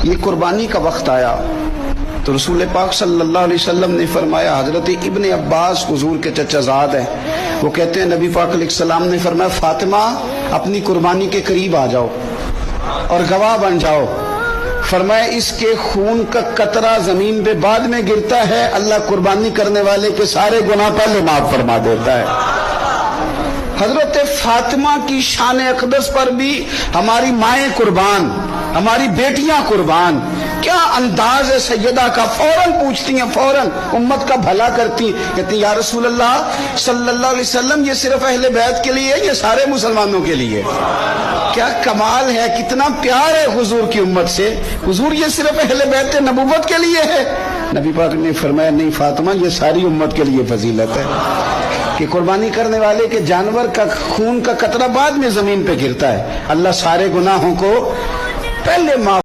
ये कुर्बानी का वक्त आया तो रसूल पाक सल्लल्लाहु अलैहि वसल्लम ने फरमाया, हजरत इब्ने अब्बास हुजूर के चचाजाद हैं, वो कहते हैं नबी पाक अलैहिस्सलाम ने फरमाया, फातिमा अपनी कुर्बानी के करीब आ जाओ और गवाह बन जाओ। फरमाया इसके खून का कतरा जमीन पे बाद में गिरता है, अल्लाह कुर्बानी करने वाले के सारे गुनाह पहले माफ फरमा देता है। हजरत फातिमा की शान अक़दस पर भी हमारी माएँ कुर्बान, हमारी बेटियां कुर्बान। क्या अंदाज है सैयदा का, फौरन पूछती हैं, फौरन उम्मत का भला करती, कहती या रसूल अल्लाह सल्लल्लाहु अलैहि वसल्लम ये सिर्फ अहले बैत के लिए है, ये सारे मुसलमानों के लिए। क्या कमाल है, कितना प्यार है हुजूर की उम्मत से। हुजूर ये सिर्फ अहले बैत नबूवत के लिए है। नबी पाक ने फरमाया नहीं फातिमा, ये सारी उम्मत के लिए फजीलत है कि कुर्बानी करने वाले के जानवर का खून का कतरा बाद में जमीन पे गिरता है, अल्लाह सारे गुनाहों को पहले माफ